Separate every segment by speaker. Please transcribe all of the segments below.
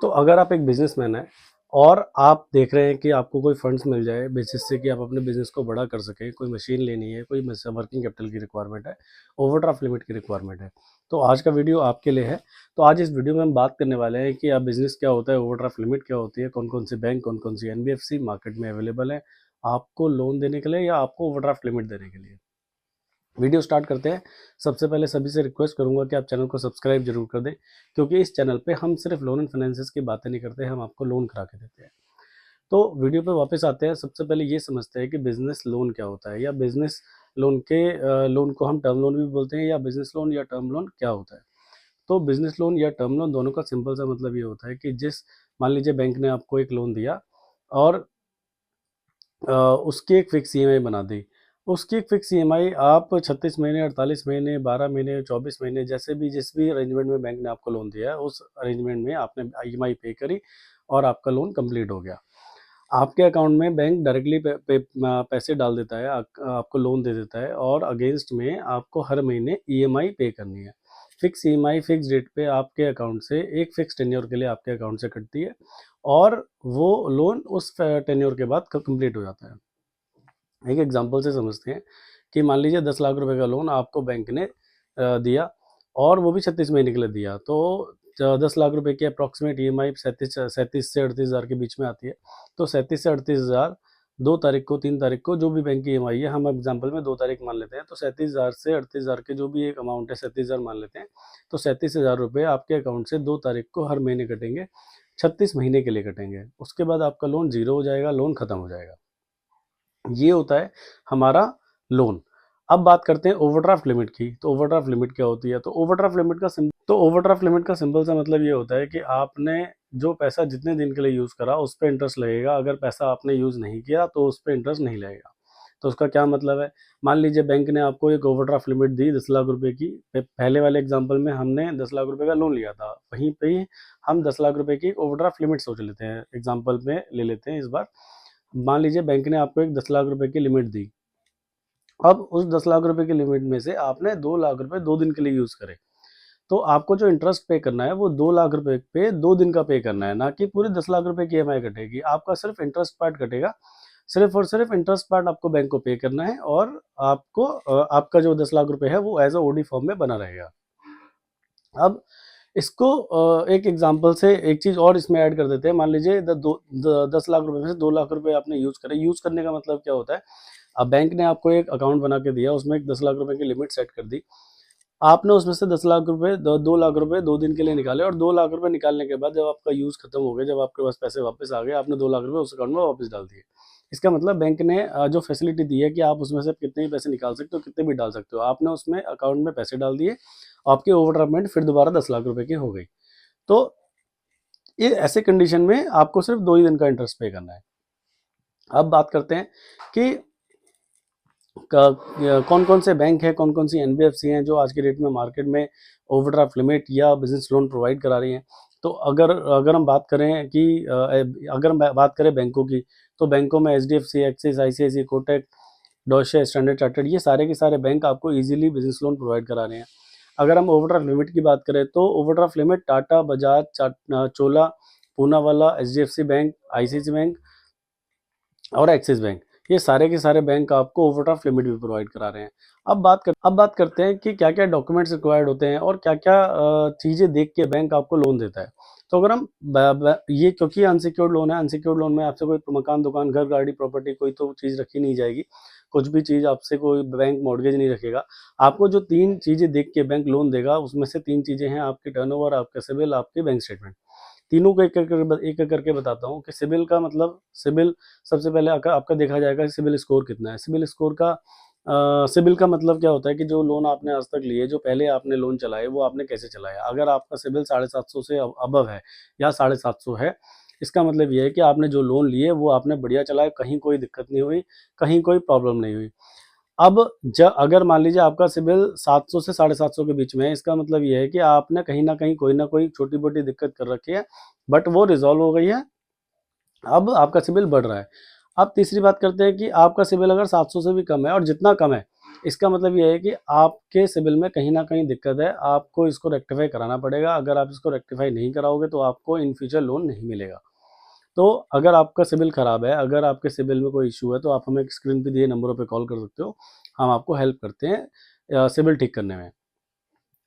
Speaker 1: तो अगर आप एक बिजनेसमैन हैं और आप देख रहे हैं कि आपको कोई फंड्स मिल जाए जिससे कि आप अपने बिजनेस को बड़ा कर सकें, कोई मशीन लेनी है, कोई वर्किंग कैपिटल की रिक्वायरमेंट है, ओवरड्राफ्ट लिमिट की रिक्वायरमेंट है, तो आज का वीडियो आपके लिए है। तो आज इस वीडियो में हम बात करने वाले हैं कि आप बिजनेस क्या होता है, ओवरड्राफ्ट लिमिट क्या होती है, कौन कौन से बैंक, कौन कौन सी एनबीएफसी मार्केट में अवेलेबल है आपको लोन देने के लिए या आपको ओवरड्राफ्ट लिमिट देने के लिए। वीडियो स्टार्ट करते हैं। सबसे पहले सभी से रिक्वेस्ट करूंगा कि आप चैनल को सब्सक्राइब जरूर कर दें, क्योंकि इस चैनल पे हम सिर्फ लोन एंड फाइनेंसेस की बातें नहीं करते, हम आपको लोन करा के देते हैं। तो वीडियो पे वापस आते हैं। सबसे पहले ये समझते हैं कि बिजनेस लोन क्या होता है, या बिजनेस लोन के लोन को हम टर्म लोन भी बोलते हैं, या बिजनेस लोन या टर्म लोन क्या होता है। तो बिजनेस लोन या टर्म लोन दोनों का सिंपल सा मतलब ये होता है कि मान लीजिए बैंक ने आपको एक लोन दिया और उसकी एक फिक्स ईएमआई बना दी। उसकी एक फिक्स ईएमआई आप 36 महीने, 48 महीने, 12 महीने, 24 महीने, जिस भी अरेंजमेंट में बैंक ने आपको लोन दिया है, उस अरेंजमेंट में आपने ईएमआई पे करी और आपका लोन कंप्लीट हो गया। आपके अकाउंट में बैंक डायरेक्टली पैसे डाल देता है, आपको लोन दे देता है, और अगेंस्ट में आपको हर महीने ईएमआई पे करनी है। फिक्स ईएमआई फिक्स डेट पे आपके अकाउंट से एक फिक्स टेन्योर के लिए आपके अकाउंट से कटती है, और वो लोन उस टेन्योर के बाद कंप्लीट हो जाता है। एक एग्जांपल से समझते हैं कि मान लीजिए 10 लाख रुपए का लोन आपको बैंक ने दिया, और वो भी 36 महीने के लिए दिया। तो 10 लाख रुपए की अप्रॉक्सीमेट ईएमआई 37 से 38 हज़ार के बीच में आती है। तो 37 से 38 हज़ार 2 तारीख को, 3 तारीख को, जो भी बैंक की ईएमआई है, हम एग्जांपल में 2 तारीख मान लेते हैं, तो 37 हज़ार से 38 हज़ार के जो भी एक अमाउंट है, 37 हज़ार मान लेते हैं। तो 37 हज़ार रुपये आपके अकाउंट से 2 तारीख को हर महीने कटेंगे, 36 महीने के लिए कटेंगे। उसके बाद आपका लोन जीरो हो जाएगा, लोन खत्म हो जाएगा। ये होता है हमारा लोन। अब बात करते हैं ओवरड्राफ्ट लिमिट की। तो ओवरड्राफ्ट लिमिट क्या होती है? तो ओवरड्राफ्ट लिमिट का सिंपल सा मतलब ये होता है कि आपने जो पैसा जितने दिन के लिए यूज़ करा उस पे इंटरेस्ट लगेगा। अगर पैसा आपने यूज़ नहीं किया तो उस पे इंटरेस्ट नहीं लगेगा। तो उसका क्या मतलब है? मान लीजिए बैंक ने आपको एक ओवरड्राफ्ट लिमिट दी 10 लाख रुपए की। पहले वाले एग्जांपल में हमने 10 लाख रुपए का लोन लिया था, वहीं पे ही हम 10 लाख रुपए की ओवरड्राफ्ट लिमिट सोच लेते हैं, एग्जांपल में ले लेते हैं इस बार। मान लीजिए बैंक ने आपको एक 10 लाख रुपए की लिमिट दी। अब उस 10 लाख रुपए की लिमिट में से आपने 2 लाख रुपए 2 दिन के लिए यूज़ करे। तो आपको जो इंटरेस्ट पे करना है वो 2 लाख रुपए पे 2 दिन का पे करना है, ना कि पूरे 10 लाख रुपए की ईएमआई कटेगी। आपका सिर्फ इंटरेस्ट पार्ट कटेगा। सिर्फ और सिर्फ इंटरेस्ट पार्ट आपको बैंक को पे करना है, और आपको आपका जो 10 लाख रुपए है वो एज़ अ ओडी फॉर्म में बना रहेगा। अब इसको एक एग्जांपल से एक चीज़ और इसमें ऐड कर देते हैं। मान लीजिए 10 लाख रुपए में से 2 लाख रुपए आपने यूज़ करे। यूज़ करने का मतलब क्या होता है? अब बैंक ने आपको एक अकाउंट बना के दिया, उसमें एक 10 लाख रुपए की लिमिट सेट कर दी। आपने उसमें से 10 लाख रुपए 2 लाख रुपए 2 दिन के लिए निकाले, और 2 लाख रुपए निकालने के बाद जब आपका यूज़ खत्म हो गया, जब आपके पास पैसे वापस आ गए, आपने 2 लाख रुपए उस अकाउंट में वापस डाल दिए। इसका मतलब बैंक ने जो फैसिलिटी दी है कि आप उसमें से कितने भी पैसे निकाल सकते हो, कितने भी डाल सकते हो। आपने उसमें अकाउंट में पैसे डाल दिए, आपकी ओवरड्राफ्ट लिमिट फिर दोबारा 10 लाख रुपए की हो गई। तो ये ऐसे कंडीशन में आपको सिर्फ 2 ही दिन का इंटरेस्ट पे करना है। अब बात करते हैं कि कौन कौन से बैंक है, कौन कौन सी एनबीएफसी हैं जो आज के डेट में मार्केट में ओवरड्राफ्ट लिमिट या बिजनेस लोन प्रोवाइड करा रही हैं। तो अगर हम बात करें कि अगर हम बात करें बैंकों की, तो बैंकों में HDFC, Axis, ICIC, Kotak, Deutsche, Standard Chartered, ये सारे के सारे बैंक आपको इजीली बिजनेस लोन प्रोवाइड करा रहे हैं। अगर हम ओवरड्राफ्ट लिमिट की बात करें, तो overdraft limit Tata, Bajaj, Chola, Poonawalla, HDFC bank, ICIC bank और एक्सिस बैंक, ये सारे के सारे बैंक आपको ओवरड्राफ्ट लिमिट भी प्रोवाइड करा रहे हैं। अब बात करते हैं कि क्या क्या डॉक्यूमेंट्स रिक्वायर्ड होते हैं और क्या क्या चीज़ें देख के बैंक आपको लोन देता है। तो अगर हम ये, क्योंकि अनसिक्योर्ड लोन है, अनसिक्योर्ड लोन में आपसे कोई मकान, दुकान, घर, गाड़ी, प्रॉपर्टी, कोई तो चीज़ रखी नहीं जाएगी। कुछ भी चीज़ आपसे कोई बैंक मॉर्गेज नहीं रखेगा। आपको जो 3 चीज़ें देख के बैंक लोन देगा, उसमें से 3 चीज़ें हैं: आपकी टर्नओवर, आपका सिबिल, आपकी बैंक स्टेटमेंट। तीनों को एक-एक करके बताता हूँ कि सिबिल का मतलब, सिबिल सबसे पहले आपका देखा जाएगा कि सिबिल स्कोर कितना है। सिबिल का मतलब क्या होता है कि जो लोन आपने आज तक लिए, जो पहले आपने लोन चलाए, वो आपने कैसे चलाया। अगर आपका सिबिल 750 से अबव है या 750 है, इसका मतलब ये है कि आपने जो लोन लिए वो आपने बढ़िया चलाए, कहीं कोई दिक्कत नहीं हुई, कहीं कोई प्रॉब्लम नहीं हुई। अब अगर मान लीजिए आपका सिबिल 700 से 750 के बीच में है, इसका मतलब ये है कि आपने कहीं न कहीं कोई ना कोई छोटी-मोटी दिक्कत कर रखी है, बट वो रिज़ॉल्व हो गई है, अब आपका सिबिल बढ़ रहा है। अब तीसरी बात करते हैं कि आपका सिबिल अगर 700 से भी कम है, और जितना कम है, इसका मतलब ये है कि आपके सिबिल में कहीं न कहीं दिक्कत है, आपको इसको रेक्टिफ़ाई कराना पड़ेगा। अगर आप इसको रेक्टिफ़ाई नहीं कराओगे तो आपको इन फ्यूचर लोन नहीं मिलेगा। तो अगर आपका सिबिल ख़राब है, अगर आपके सिबिल में कोई इश्यू है तो आप हमें स्क्रीन पे दिए नंबरों पे कॉल कर सकते हो। हम आपको हेल्प करते हैं सिबिल ठीक करने में।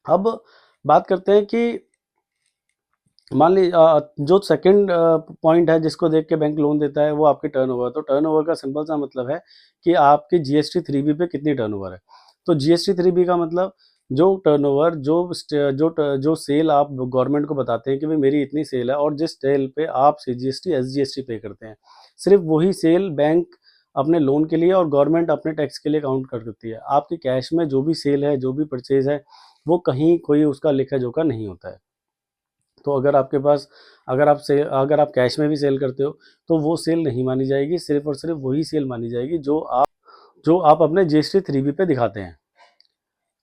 Speaker 1: अब बात करते हैं कि मान जो सेकंड पॉइंट है जिसको देख के बैंक लोन देता है वो आपकी टर्नओवर। तो टर्नओवर का सिंपल सा मतलब है कि आपकी जीएसटी 3B पे कितनी टर्नओवर है। तो जीएसटी 3B का मतलब जो टर्नओवर जो सेल आप गवर्नमेंट को बताते हैं कि भाई मेरी इतनी सेल है और जिस सेल पे आप जीएसटी एसजीएसटी पे करते हैं, सिर्फ वही सेल बैंक अपने लोन के लिए और गवर्नमेंट अपने टैक्स के लिए काउंट कर देती है। आपकी कैश में जो भी सेल है, जो भी परचेज है, वो कहीं कोई उसका लेखा जोखा नहीं होता है। तो अगर आपके पास अगर आप कैश में भी सेल करते हो तो वो सेल नहीं मानी जाएगी, सिर्फ और सिर्फ वही सेल मानी जाएगी जो आप अपने जीएसटी 3B पे दिखाते हैं।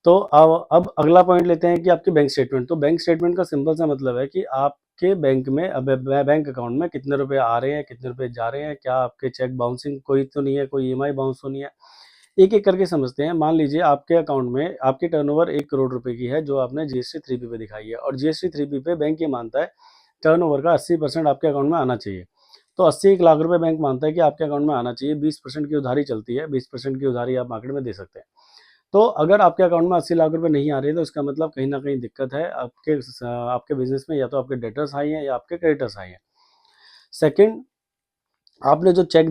Speaker 1: तो अब अगला पॉइंट लेते हैं कि आपकी बैंक स्टेटमेंट। तो बैंक स्टेटमेंट का सिंपल सा मतलब है कि आपके बैंक में अब बैंक अकाउंट में कितने रुपए आ रहे हैं, कितने रुपए जा रहे हैं, क्या आपके चेक बाउंसिंग कोई तो नहीं है, कोई ईएमआई बाउंस तो नहीं है। एक-एक करके समझते हैं। मान लीजिए आपके अकाउंट में आपकी टर्नओवर 1 करोड़ रुपए की है जो आपने जीएसटी 3B पे दिखाई है और जीएसटी 3B पे बैंक ये मानता है टर्नओवर का 80% आपके अकाउंट में आना चाहिए। तो 81 लाख रुपए बैंक मानता है कि आपके अकाउंट में आना चाहिए। 20% की उधारी चलती है, 20% की उधारी आप मार्केट में दे सकते हैं। तो अगर आपके अकाउंट में 80 लाख रुपए नहीं आ रहे हैं तो इसका मतलब कहीं न कहीं दिक्कत है आपके बिज़नेस में, या तो आपके डेटर्स हाई हैं या आपके क्रेडिटर्स हाई हैं। सेकंड, आपने जो चेक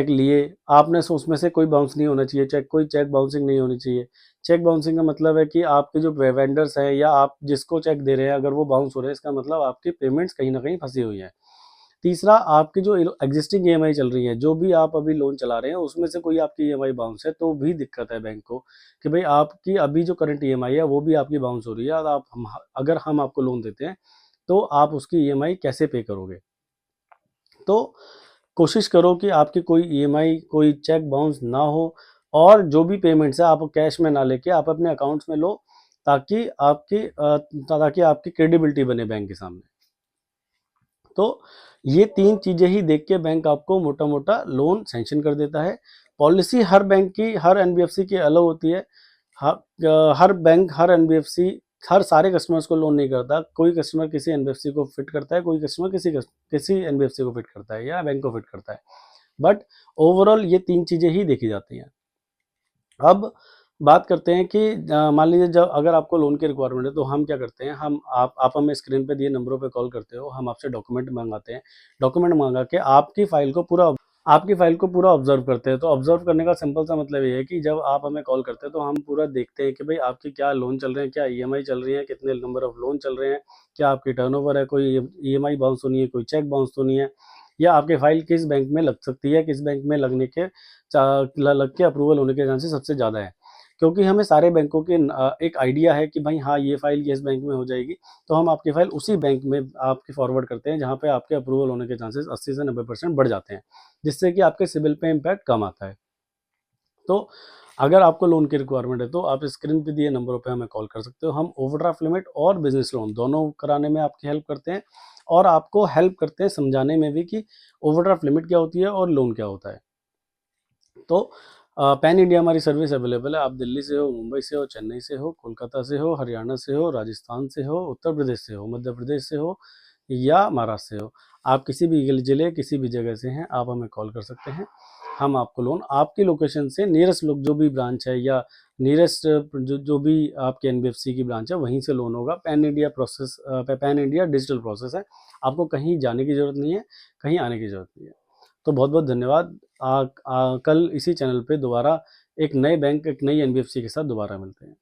Speaker 1: लिए, आपने उसमें से कोई बाउंस नहीं होना चाहिए, कोई चेक बाउंसिंग नहीं होनी चाहिए। चेक बाउंसिंग का मतलब है कि आपके जो वेंडर्स हैं या आप जिसको चेक दे रहे हैं, अगर वो बाउंस हो रहे हैं, इसका मतलब आपकी पेमेंट्स कहीं न कहीं फँसी हुई हैं। तीसरा, आपकी जो एग्जिस्टिंग ईएमआई चल रही है, जो भी आप अभी लोन चला रहे हैं, उसमें से कोई आपकी ईएमआई बाउंस है, तो भी दिक्कत है बैंक को कि भाई आपकी अभी जो करंट ईएमआई है, वो भी आपकी बाउंस हो रही है और अगर हम आपको लोन देते हैं, तो आप उसकी ईएमआई कैसे पे करोगे? तो कोशिश करो कि आपकी कोई ईएमआई, कोई चेक बाउंस ना हो और जो भी पेमेंट्स है, आप कैश में ना लेके आप अपने अकाउंट्स में लो, ताकि आपकी क्रेडिबिलिटी बने बैंक के सामने। तो ये 3 चीज़ें ही देख के बैंक आपको मोटा-मोटा लोन सैंक्शन कर देता है। पॉलिसी हर बैंक की, हर एनबीएफसी की अलग होती है। हर बैंक, हर एनबीएफसी हर सारे कस्टमर्स को लोन नहीं करता। कोई कस्टमर किसी एनबीएफसी को फिट करता है, कोई कस्टमर किसी एनबीएफसी को फिट करता है या बैंक को फिट करता है। बट ओवरऑल ये 3 चीज़ें ही देखी जाती हैं। अब बात करते हैं कि मान लीजिए जब अगर आपको लोन की रिक्वायरमेंट है तो हम क्या करते हैं, आप हमें स्क्रीन पे दिए नंबरों पे कॉल करते हो, हम आपसे डॉक्यूमेंट मंगाते हैं। डॉक्यूमेंट मंगा के आपकी फाइल को पूरा ऑब्जर्व करते हैं। तो ऑब्जर्व करने का सिंपल सा मतलब ये है कि जब आप हमें कॉल करते हैं तो हम पूरा देखते हैं कि भाई आपकी क्या लोन चल रहे हैं, क्या ईएमआई चल रही है, कितने नंबर ऑफ लोन चल रहे हैं, क्या आपकी टर्नओवर है, कोई ईएमआई बाउंस तो नहीं है, कोई चेक बाउंस तो नहीं है, या आपकी फाइल किस बैंक में लग सकती है, किस बैंक में लग के अप्रूवल होने के चांसेस सबसे ज़्यादा है। क्योंकि हमें सारे बैंकों के एक आइडिया है कि भाई हाँ, ये फाइल इस बैंक में हो जाएगी, तो हम आपकी फाइल उसी बैंक में आपकी फॉरवर्ड करते हैं जहाँ पे आपके अप्रूवल होने के चांसेस 80 से 90% बढ़ जाते हैं, जिससे कि आपके सिबिल पे इम्पैक्ट कम आता है। तो अगर आपको लोन की रिक्वायरमेंट है तो आप स्क्रीन पे दिए नंबरों पे हमें कॉल कर सकते हो। हम ओवरड्राफ्ट लिमिट और बिजनेस लोन दोनों कराने में आपकी हेल्प करते हैं और आपको हेल्प करते हैं समझाने में भी कि ओवरड्राफ्ट लिमिट क्या होती है और लोन क्या होता है। तो पैन इंडिया हमारी सर्विस अवेलेबल है। आप दिल्ली से हो, मुंबई से हो, चेन्नई से हो, कोलकाता से हो, हरियाणा से हो, राजस्थान से हो, उत्तर प्रदेश से हो, मध्य प्रदेश से हो या महाराष्ट्र से हो, आप किसी भी ज़िले, किसी भी जगह से हैं, आप हमें कॉल कर सकते हैं। हम आपको लोन आपकी लोकेशन से नियरेस्ट जो भी ब्रांच है या नियरेस्ट जो भी आपके एनबीएफसी की ब्रांच है, वहीं से लोन होगा। पैन इंडिया डिजिटल प्रोसेस है। आपको कहीं जाने की ज़रूरत नहीं है, कहीं आने की ज़रूरत नहीं है। तो बहुत-बहुत धन्यवाद। कल इसी चैनल पे दोबारा एक नए बैंक, एक नई एनबीएफसी के साथ दोबारा मिलते हैं।